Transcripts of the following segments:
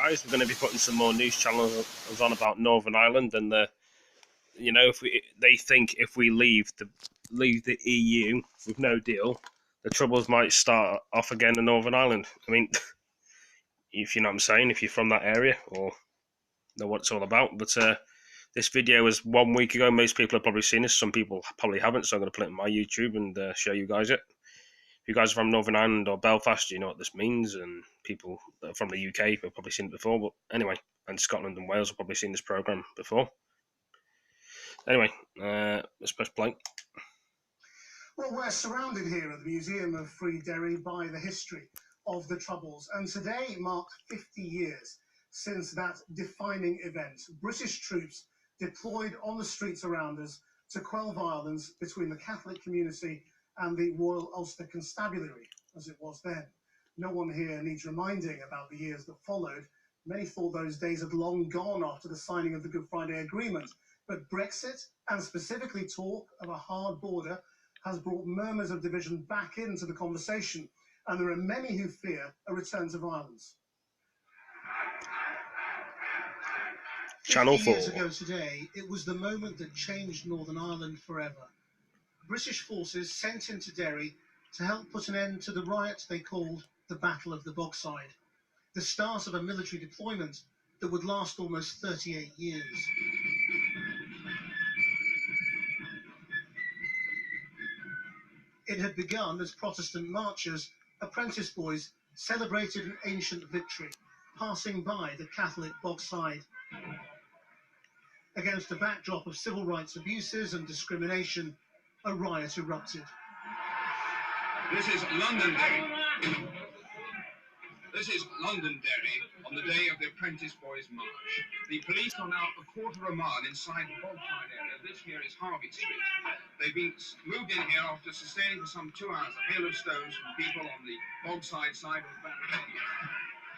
guys. We're going to be putting some more news channels on about Northern Ireland and they think if we leave the EU with no deal, the troubles might start off again in Northern Ireland. I mean, if you know what I'm saying, if you're from that area or know what it's all about. But this video was 1 week ago. Most people have probably seen this. Some people probably haven't, so I'm going to put it on my YouTube and show you guys it. If you guys are from Northern Ireland or Belfast, you know what this means, and people that are from the UK have probably seen it before. But anyway, and Scotland and Wales have probably seen this programme before. Anyway, let's press play. Well, we're surrounded here at the Museum of Free Derry by the history of the Troubles, and today marked 50 years since that defining event. British troops deployed on the streets around us to quell violence between the Catholic community and the Royal Ulster Constabulary, as it was then. No one here needs reminding about the years that followed. Many thought those days had long gone after the signing of the Good Friday Agreement, but Brexit, and specifically talk of a hard border, has brought murmurs of division back into the conversation, and there are many who fear a return to violence. Channel 4. 50 years ago today, it was the moment that changed Northern Ireland forever. British forces sent into Derry to help put an end to the riot they called the Battle of the Bogside, the start of a military deployment that would last almost 38 years. It had begun as Protestant marchers, apprentice boys, celebrated an ancient victory, passing by the Catholic Bogside. Against a backdrop of civil rights abuses and discrimination, a riot erupted. This is Londonderry. This is Londonderry on the day of the Apprentice Boys' March. The police are now a quarter of a mile inside the Bogside area. This here is Harvey Street. They've been moved in here after sustaining for some 2 hours a hail of stones from people on the Bogside side of the barricade.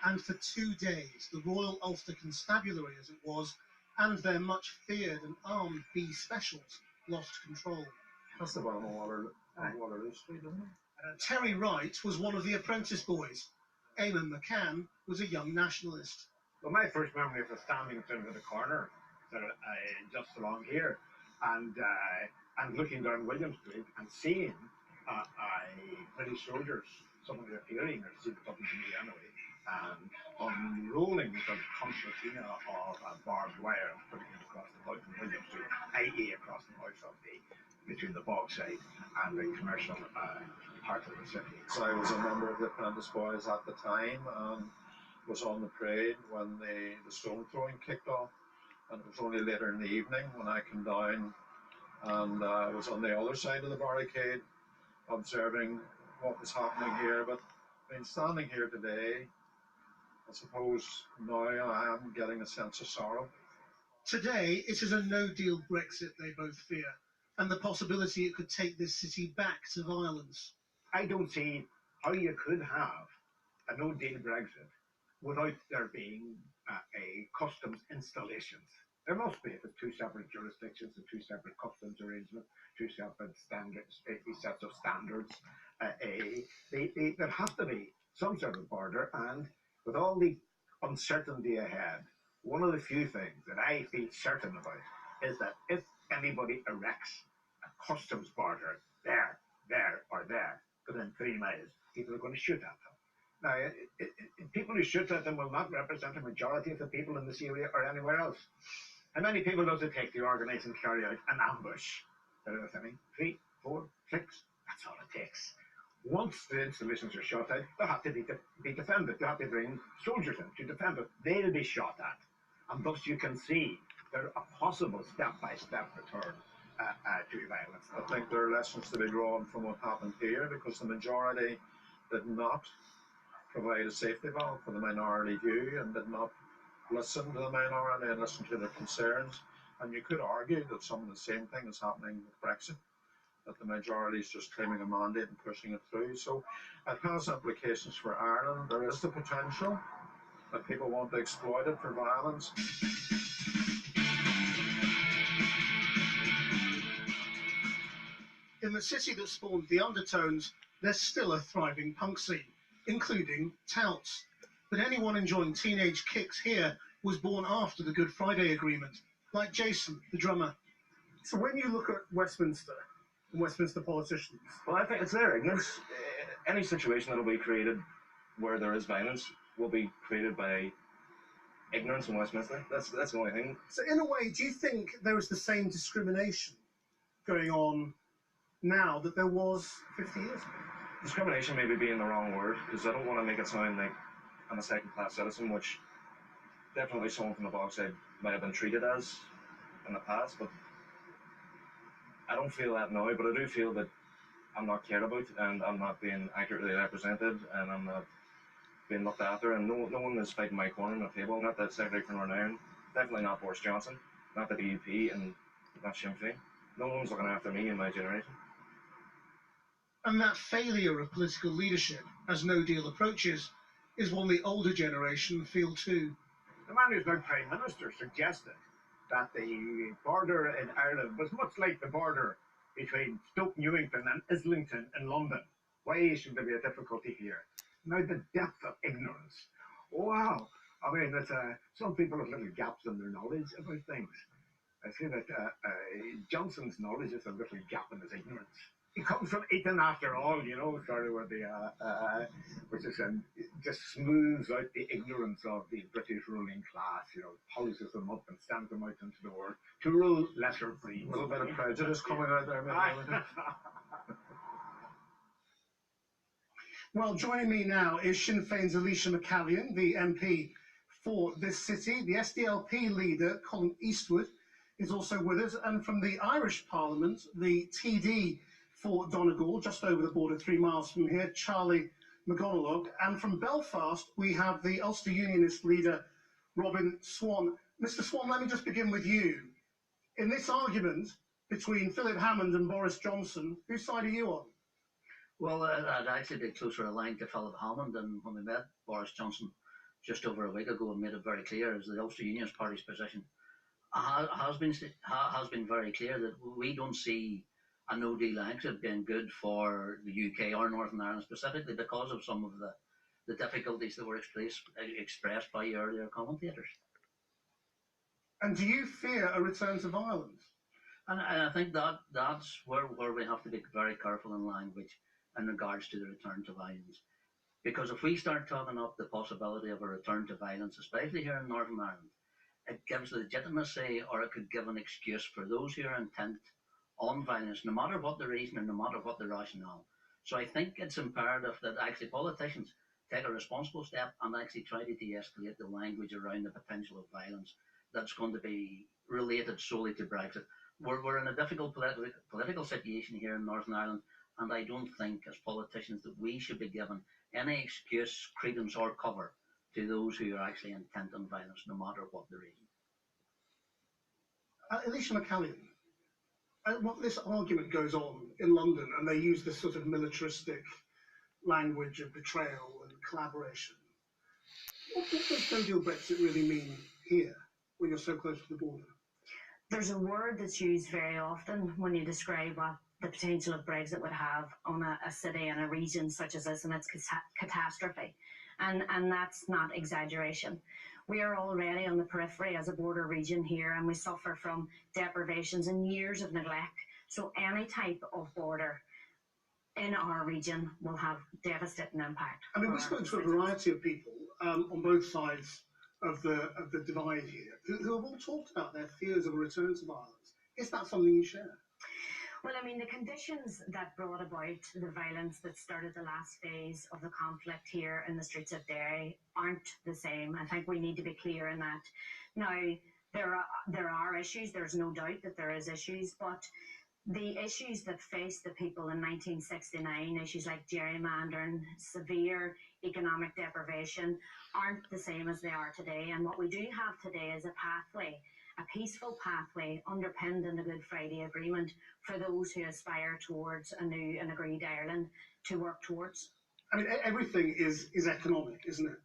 And for 2 days, the Royal Ulster Constabulary, as it was, and their much feared and armed B Specials lost control. That's the one on Waterloo Street, isn't it? Terry Wright was one of the apprentice boys. Eamon McCann was a young nationalist. Well, my first memory of standing in the corner, just along here, and looking down William Street and seeing British soldiers, some of them appearing, or seemed something to me anyway, unrolling the concertina of barbed wire and putting it across the mouth of William Street, i.e. across the mouth of between the Bogside and the commercial part of the city. So I was a member of the Apprentice Boys at the time and was on the parade when the stone throwing kicked off, and it was only later in the evening when I came down and I was on the other side of the barricade observing what was happening here. But I mean, standing here today, I suppose now I am getting a sense of sorrow. Today, it is a no-deal Brexit they both fear, and the possibility it could take this city back to violence. I don't see how you could have a no-deal Brexit without there being a customs installations. There must be, if it's 2 separate jurisdictions and 2 separate customs arrangements, 2 separate standards, sets of standards. There has to be some sort of border, and with all the uncertainty ahead, one of the few things that I feel certain about is that if anybody erects a customs border there, or there, within 3 miles, people are going to shoot at them. Now, people who shoot at them will not represent a majority of the people in this area or anywhere else. How many people does it take to organise and carry out an ambush? 3, 4, 6, that's all it takes. Once the installations are shot at, they have to be defended. They have to bring soldiers in to defend it. They'll be shot at. And thus you can see there a possible step-by-step return to violence. I think there are lessons to be drawn from what happened here, because the majority did not provide a safety valve for the minority view and did not listen to the minority and listen to their concerns. And you could argue that some of the same thing is happening with Brexit, that the majority is just claiming a mandate and pushing it through. So it has implications for Ireland. There is the potential that people want to exploit it for violence. In the city that spawned the Undertones, there's still a thriving punk scene, including touts. But anyone enjoying teenage kicks here was born after the Good Friday Agreement, like Jason, the drummer. So when you look at Westminster and Westminster politicians, well, I think it's their ignorance. Any situation that will be created where there is violence will be created by ignorance in Westminster. That's the only thing. so in a way, do you think there is the same discrimination going on now that there was 50 years ago? Discrimination maybe being the wrong word, because I don't want to make it sound like I'm a second-class citizen, which definitely someone from the Bogside might have been treated as in the past, but I don't feel that now. But I do feel that I'm not cared about, and I'm not being accurately represented, and I'm not being looked after, and no one is fighting my corner on the table. Not the Secretary for Northern Ireland, definitely not Boris Johnson, not the DUP, and not Sinn Féin. No one's looking after me and my generation. And that failure of political leadership as no deal approaches is one the older generation feel too. The man who's now Prime Minister suggested that the border in Ireland was much like the border between Stoke Newington and Islington in London. Why should there be a difficulty here? Now the depth of ignorance. Wow. I mean, some people have little gaps in their knowledge about things. I say that Johnson's knowledge is a little gap in his ignorance. He comes from Eton after all, sort of where which is just smooths out the ignorance of the British ruling class, polishes them up and stamps them out into the world to rule lesser breeds. A little bit of prejudice coming out there, maybe. Well, joining me now is Sinn Féin's Alicia McCallion, the MP for this city. The SDLP leader, Colin Eastwood, is also with us. And from the Irish Parliament, the TD for Donegal, just over the border, 3 miles from here, Charlie McGonagall. And from Belfast, we have the Ulster Unionist leader, Robin Swan. Mr. Swan, let me just begin with you. In this argument between Philip Hammond and Boris Johnson, whose side are you on? Well, I'd actually be closer aligned to Philip Hammond, and when we met Boris Johnson just over a week ago and made it very clear as the Ulster Unionist Party's position has been very clear that we don't see a no-deal exit being good for the UK or Northern Ireland specifically because of some of the difficulties that were expressed by earlier commentators. And do you fear a return to violence? And I think that's where we have to be very careful in language in regards to the return to violence. Because if we start talking up the possibility of a return to violence, especially here in Northern Ireland, it gives legitimacy, or it could give an excuse for those who are intent on violence, no matter what the reason and no matter what the rationale. So I think it's imperative that actually politicians take a responsible step and actually try to de-escalate the language around the potential of violence that's going to be related solely to Brexit. We're in a difficult political situation here in Northern Ireland, and I don't think as politicians that we should be given any excuse, credence or cover to those who are actually intent on violence, no matter what the reason. Alicia McCallion, this argument goes on in London, and they use this sort of militaristic language of betrayal and collaboration. What does no deal Brexit really mean here, when you're so close to the border? There's a word that's used very often when you describe what the potential of Brexit would have on a city and a region such as this, and it's catastrophe. And that's not exaggeration. We are already on the periphery as a border region here, and we suffer from deprivations and years of neglect. So any type of border in our region will have devastating impact. I mean, we spoke to a variety of people on both sides of the divide here, who have all talked about their fears of a return to violence. Is that something you share? Well, I mean, the conditions that brought about the violence that started the last phase of the conflict here in the streets of Derry aren't the same. I think we need to be clear in that. Now, there are issues. There's no doubt that there is issues, but the issues that faced the people in 1969, issues like gerrymandering, severe economic deprivation, aren't the same as they are today. And what we do have today is a pathway, a peaceful pathway underpinned in the Good Friday Agreement for those who aspire towards a new and agreed Ireland to work towards. I mean, everything is economic, isn't it,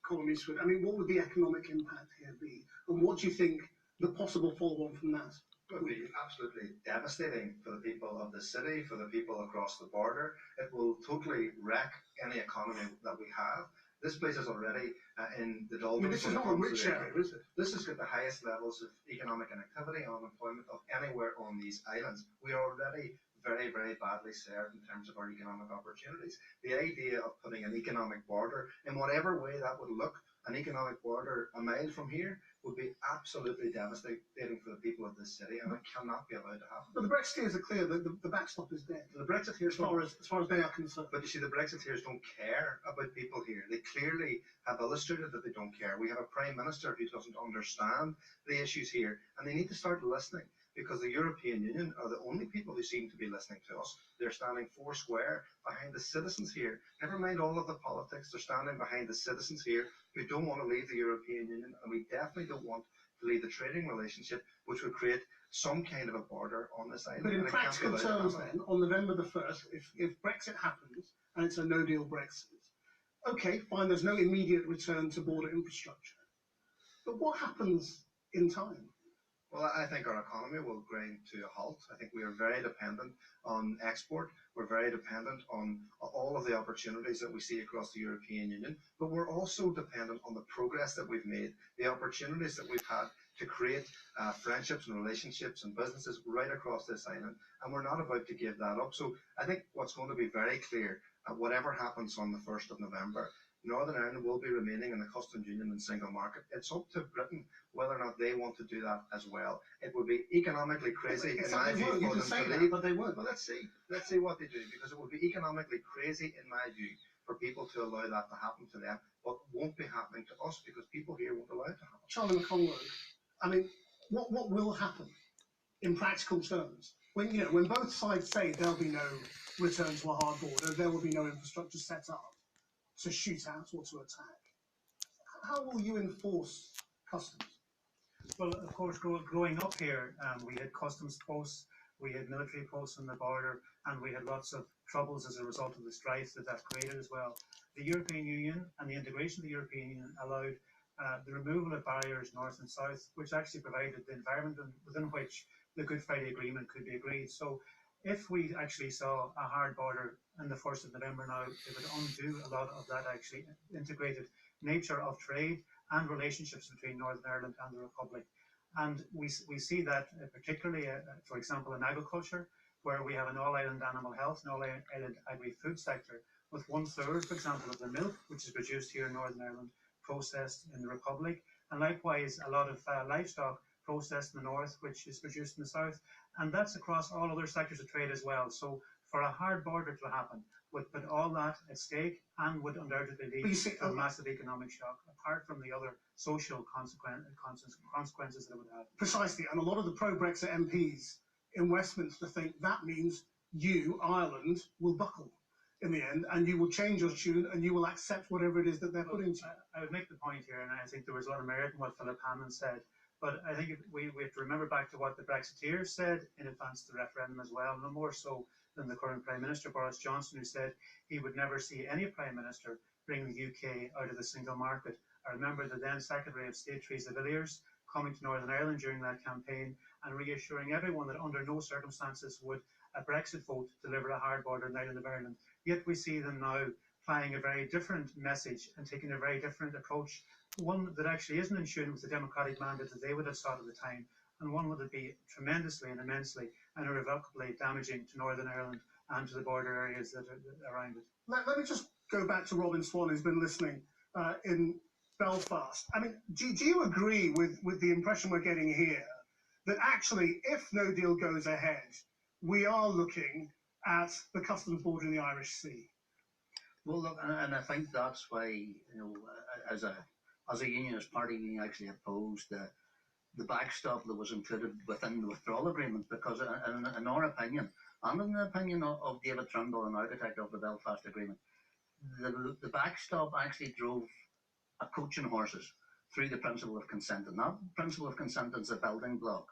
Colin Eastwood? I mean, what would the economic impact here be? And what do you think the possible follow-on from that? It would be absolutely devastating for the people of the city, for the people across the border. It will totally wreck any economy that we have. This place is already in the I doldrums. mean, this is when it not a comes to rich the area, is it? This has got the highest levels of economic inactivity and unemployment of anywhere on these islands. We are already very, very badly served in terms of our economic opportunities. The idea of putting an economic border, in whatever way that would look, an economic border a mile from here would be absolutely devastating for the people of this city, and it cannot be allowed to happen. But the Brexiteers are clear that the backstop is dead. The Brexiteers, as far as they are concerned. But you see, the Brexiteers don't care about people here. They clearly have illustrated that they don't care. We have a Prime Minister who doesn't understand the issues here, and they need to start listening, because the European Union are the only people who seem to be listening to us. They're standing four square behind the citizens here. Never mind all of the politics, they're standing behind the citizens here who don't want to leave the European Union, and we definitely don't want to leave the trading relationship, which would create some kind of a border on this island. But in practical terms then, on November the 1st, if Brexit happens, and it's a no-deal Brexit, okay, fine, there's no immediate return to border infrastructure. But what happens in time? Well, I think our economy will grind to a halt. I think we are very dependent on export. We're very dependent on all of the opportunities that we see across the European Union, but we're also dependent on the progress that we've made, the opportunities that we've had to create friendships and relationships and businesses right across this island, and we're not about to give that up. So I think what's going to be very clear, whatever happens on the 1st of November, Northern Ireland will be remaining in the customs union and single market. It's up to Britain whether or not they want to do that as well. It would be economically crazy, in my view, for them to leave. But they won't. Well, let's see what they do, because it would be economically crazy, in my view, for people to allow that to happen to them, but won't be happening to us because people here won't allow it to happen. Charlie McConroe, I mean, what will happen in practical terms when both sides say there'll be no return to a hard border, there will be no infrastructure set up to shoot out or to attack? How will you enforce customs? Well, of course, growing up here, we had customs posts, we had military posts on the border, and we had lots of troubles as a result of the strife that created as well. The European Union and the integration of the European Union allowed the removal of barriers north and south, which actually provided the environment within which the Good Friday Agreement could be agreed. So if we actually saw a hard border on the 1st of November now, it would undo a lot of that actually integrated nature of trade and relationships between Northern Ireland and the Republic. And we see that particularly, for example, in agriculture, where we have an all-island animal health, an all-island agri-food sector, with 1/3, for example, of the milk, which is produced here in Northern Ireland, processed in the Republic, and likewise a lot of livestock processed in the north, which is produced in the south, and that's across all other sectors of trade as well. So for a hard border to happen would put all that at stake and would undoubtedly lead to a massive economic shock, apart from the other social consequences that it would have. Precisely, and a lot of the pro-Brexit MPs in Westminster think that means you, Ireland, will buckle in the end, and you will change your tune and you will accept whatever it is that they're putting to you. I would make the point here, and I think there was a lot of merit in what Philip Hammond said, but I think we have to remember back to what the Brexiteers said in advance of the referendum as well, no more so than the current Prime Minister, Boris Johnson, who said he would never see any Prime Minister bring the UK out of the single market. I remember the then Secretary of State, Theresa Villiers, coming to Northern Ireland during that campaign and reassuring everyone that under no circumstances would a Brexit vote deliver a hard border in the island of Ireland. Yet we see them now flying a very different message and taking a very different approach, one that actually isn't in tune with the democratic mandate that they would have sought at the time, and one that would be tremendously and immensely and irrevocably damaging to Northern Ireland and to the border areas that are around it. Let me just go back to Robin Swan, who's been listening in Belfast. I mean, do you agree with the impression we're getting here that actually, if no deal goes ahead, we are looking at the customs border in the Irish Sea? Well, look, and I think that's why, as a unionist party, we actually opposed the backstop that was included within the withdrawal agreement, because in our opinion, and in the opinion of David Trimble, an architect of the Belfast Agreement, the backstop actually drove a coach and horses through the principle of consent, and that principle of consent is a building block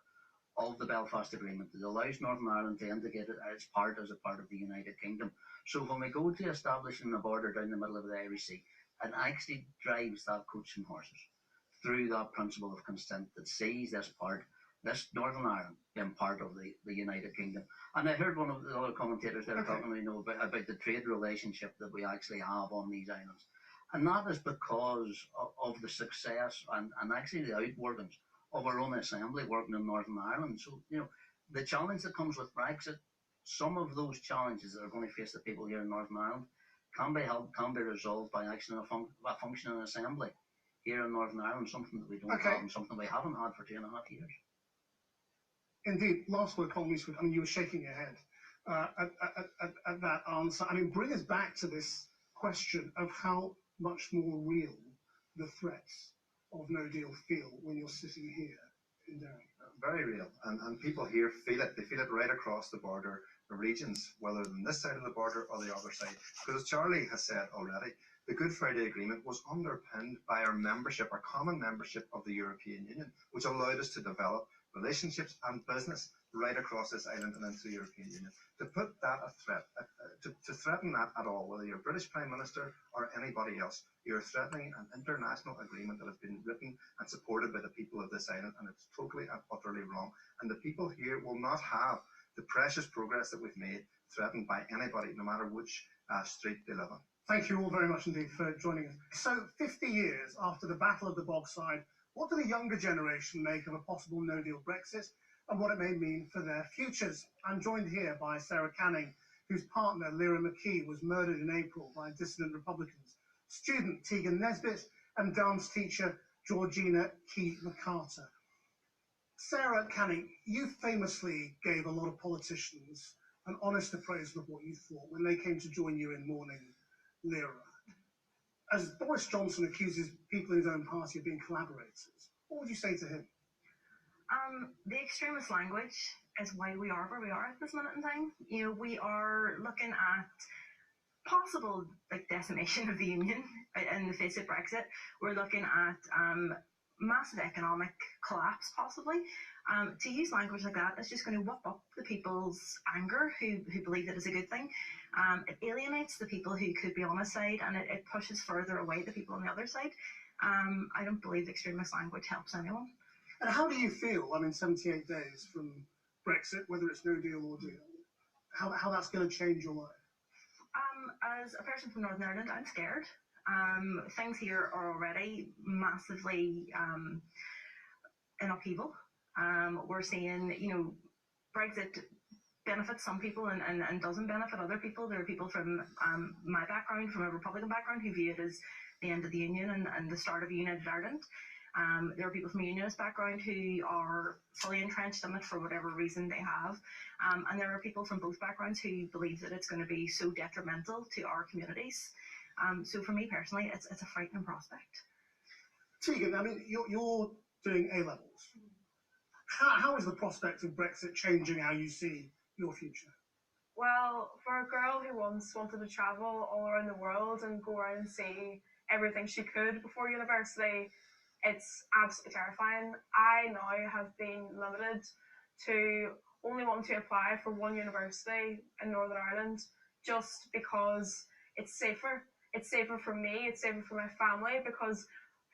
of the Belfast Agreement that allows Northern Ireland to indicate it as a part of the United Kingdom. So when we go to establishing a border down the middle of the Irish Sea, it actually drives that coach and horses through that principle of consent that sees this Northern Ireland being part of the United Kingdom. And I heard one of the other commentators there talking about the trade relationship that we actually have on these islands. And that is because of the success and actually the outworkings of our own assembly working in Northern Ireland. So, the challenge that comes with Brexit, some of those challenges that are going to face the people here in Northern Ireland can be helped, can be resolved by actually a functioning assembly here in Northern Ireland, something that we don't have and something we haven't had for 2.5 years. Indeed, last word, Colin Eastwood. I mean, you were shaking your head at that answer. I mean, bring us back to this question of how much more real the threats of no deal feel when you're sitting here in Derry. Very real, and people here feel it. They feel it right across the border regions, whether on this side of the border or the other side. Because as Charlie has said already, the Good Friday Agreement was underpinned by our membership, our common membership of the European Union, which allowed us to develop relationships and business right across this island and into the European Union. To put that a threat, to threaten that at all, whether you're a British Prime Minister or anybody else, you're threatening an international agreement that has been written and supported by the people of this island, and it's totally and utterly wrong. And the people here will not have the precious progress that we've made threatened by anybody, no matter which street they live on. Thank you all very much indeed for joining us. So, 50 years after the Battle of the Bogside, what do the younger generation make of a possible no-deal Brexit and what it may mean for their futures? I'm joined here by Sarah Canning, whose partner, Lyra McKee, was murdered in April by dissident Republicans, student Tegan Nesbitt, and dance teacher Georgina Key McCarter. Sarah Canning, you famously gave a lot of politicians an honest appraisal of what you thought when they came to join you in mourning Lyra. As Boris Johnson accuses people in his own party of being collaborators, what would you say to him? The extremist language is why we are where we are at this minute in time. We are looking at possible decimation of the union in the face of Brexit. We're looking at massive economic collapse, possibly. To use language like that is just going to whip up the people's anger who believe that is a good thing. It alienates the people who could be on a side, and it pushes further away the people on the other side. I don't believe extremist language helps anyone. And how do you feel, 78 days from Brexit, whether it's no deal or deal, how that's going to change your life? As a person from Northern Ireland, I'm scared. Things here are already massively in upheaval. We're seeing, Brexit benefits some people and doesn't benefit other people. There are people from my background, from a Republican background, who view it as the end of the Union and the start of a united Ireland. There are people from a unionist background who are fully entrenched in it for whatever reason they have. And there are people from both backgrounds who believe that it's going to be so detrimental to our communities. So for me personally, it's a frightening prospect. Tegan, you're doing A-levels. How is the prospect of Brexit changing how you see your future? Well, for a girl who once wanted to travel all around the world and go around and see everything she could before university, it's absolutely terrifying. I now have been limited to only wanting to apply for one university in Northern Ireland just because it's safer. It's safer for me, it's safer for my family, because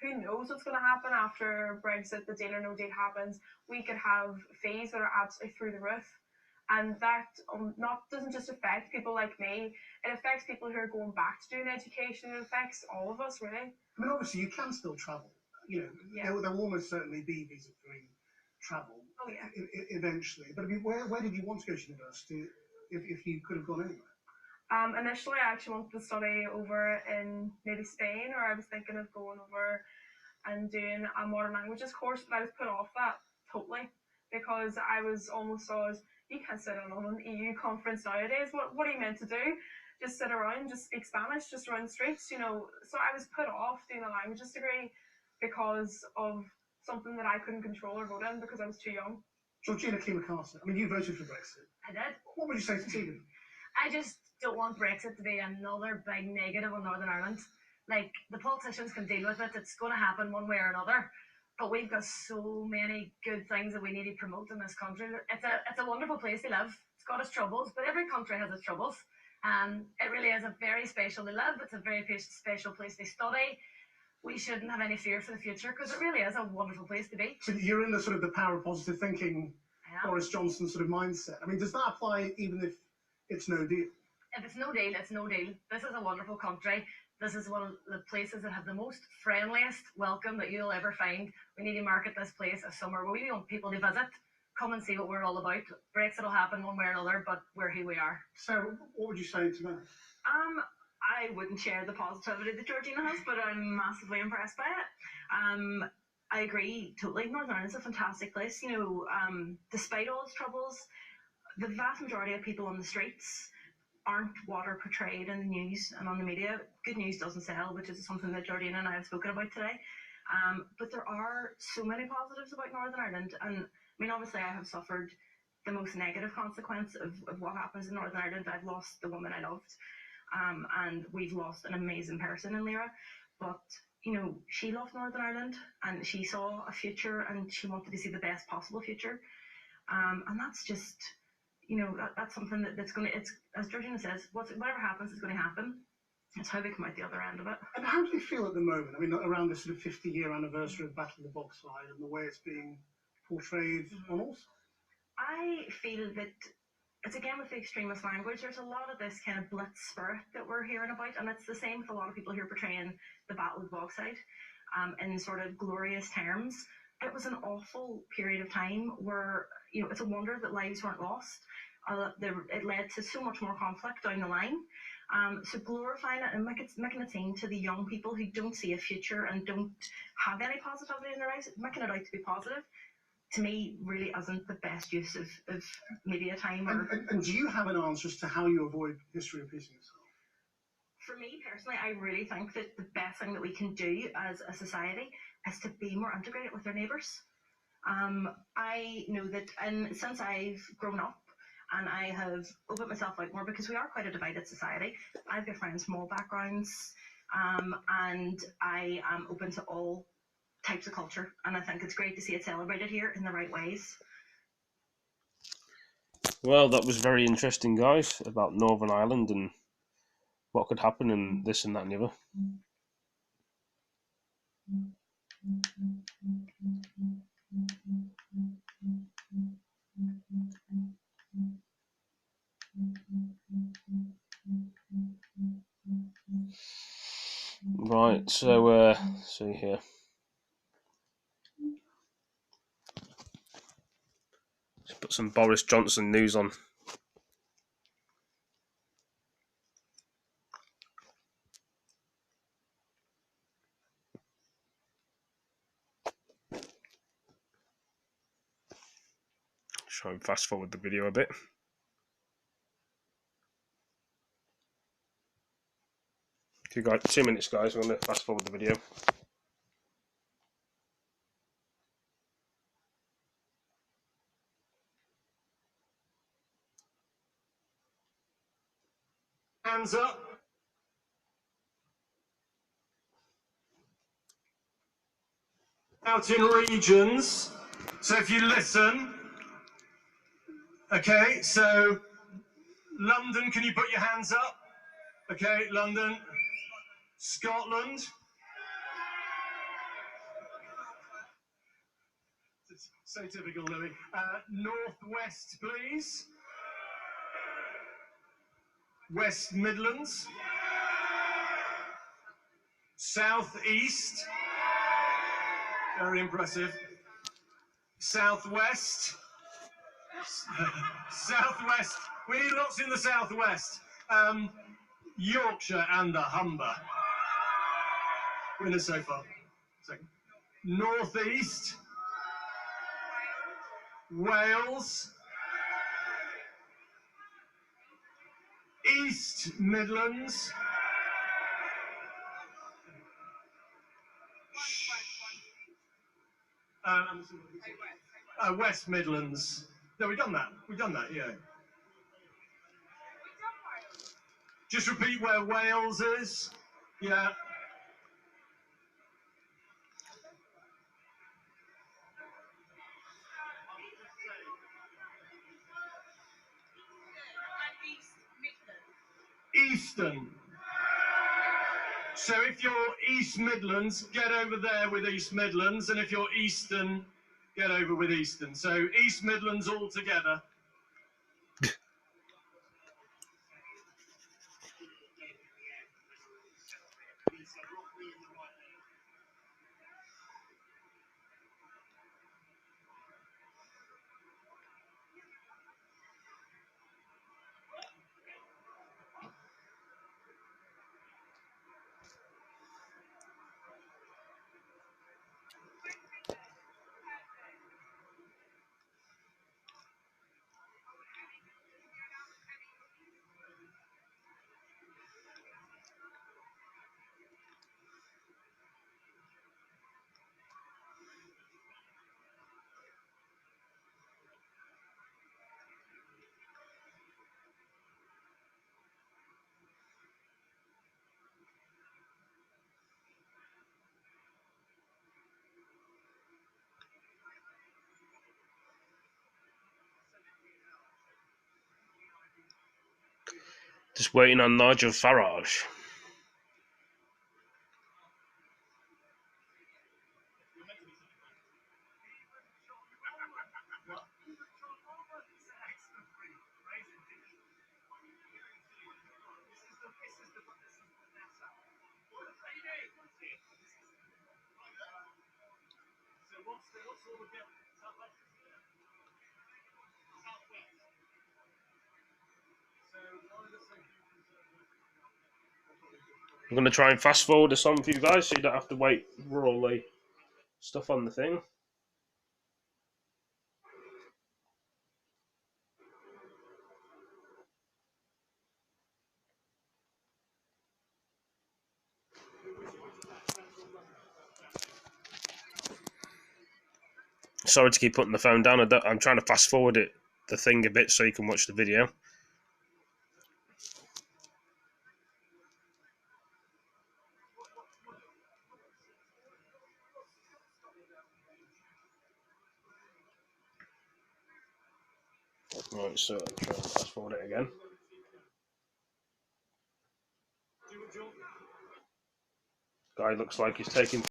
who knows what's going to happen after Brexit, the deal or no deal happens. We could have fees that are absolutely through the roof. And that doesn't just affect people like me, it affects people who are going back to doing education, it affects all of us, really. Obviously you can still travel. There will almost certainly be visa-free travel eventually. But where did you want to go to university if you could have gone anywhere? Initially, I actually wanted to study over in maybe Spain, or I was thinking of going over and doing a modern languages course, but I was put off that totally because I was almost always, you can't sit in on an EU conference nowadays. What are you meant to do? Just sit around, just speak Spanish, just run the streets, So I was put off doing a languages degree because of something that I couldn't control or vote in because I was too young. Georgina Key McCarter, you voted for Brexit. I did. What would you say to Tegan? I just don't want Brexit to be another big negative on Northern Ireland. The politicians can deal with it. It's going to happen one way or another. But we've got so many good things that we need to promote in this country. It's a wonderful place to live. It's got its troubles, but every country has its troubles. It really is a very special to live. It's a very special place to study. We shouldn't have any fear for the future because it really is a wonderful place to be. So you're in the power of positive thinking, Boris Johnson mindset. Does that apply even if it's no deal? If it's no deal, it's no deal. This is a wonderful country. This is one of the places that have the most friendliest welcome that you'll ever find. We need to market this place as somewhere where we want people to visit, come and see what we're all about. Brexit will happen one way or another, but we're who we are. Sarah, what would you say to that? I wouldn't share the positivity that Georgina has, but I'm massively impressed by it. I agree totally. Northern Ireland's a fantastic place. You know, despite all its troubles, the vast majority of people on the streets aren't what are portrayed in the news and on the media. Good news doesn't sell, which is something that Georgina and I have spoken about today. But there are so many positives about Northern Ireland. And I mean, obviously, I have suffered the most negative consequence of what happens in Northern Ireland. I've lost the woman I loved. And we've lost an amazing person in Lyra. But, you know, she loved Northern Ireland and she saw a future and she wanted to see the best possible future. And that's just, you know, that's something that's going to, it's, as Georgina says, whatever happens is going to happen. It's how we come out the other end of it. And how do you feel at the moment? I mean, around this sort of 50-year anniversary of Battle of the Bogside and the way it's being portrayed on all sides? I feel that it's again with the extremist language. There's a lot of this kind of blitz spirit that we're hearing about, and it's the same with a lot of people who are portraying the Battle of Bogside in sort of glorious terms. It was an awful period of time where, you know, it's a wonder that lives weren't lost. It led to so much more conflict down the line. So glorifying it and making it seem to the young people who don't see a future and don't have any positivity in their lives, making it out to be positive, to me, really isn't the best use of media time. And do you have an answer as to how you avoid history repeating itself? For me personally, I really think that the best thing that we can do as a society is to be more integrated with our neighbours. I know that, and since I've grown up and I have opened myself out more, because we are quite a divided society. I've got friends from all backgrounds, and I am open to all types of culture, and I think it's great to see it celebrated here in the right ways. Well, that was very interesting, guys, about Northern Ireland and what could happen and this and that and the other. Right, so see here. Let's put some Boris Johnson news on. Try and fast forward the video a bit. If you got 2 minutes, guys, I'm going to fast forward the video. Hands up. Out in regions. So if you listen, okay, so London, can you put your hands up? Okay, London. Scotland. So typical, Louis. Northwest, please. West Midlands. Southeast. Very impressive. Southwest. Southwest. We need lots in the southwest. Yorkshire and the Humber. Winners so far. Second. Northeast. Wales. East Midlands. West Midlands. No, we've done that. We've done that, yeah. Just repeat where Wales is. Yeah. Eastern. So if you're East Midlands, get over there with East Midlands, and if you're Eastern, get over with Eastern. So East Midlands all together. Just waiting on Nigel Farage. I'm going to try and fast forward this on for you guys so you don't have to wait for all the stuff on the thing. Sorry to keep putting the phone down. I'm trying to fast forward the thing a bit so you can watch the video. Right, so I'm trying to fast forward it again. Guy looks like he's taking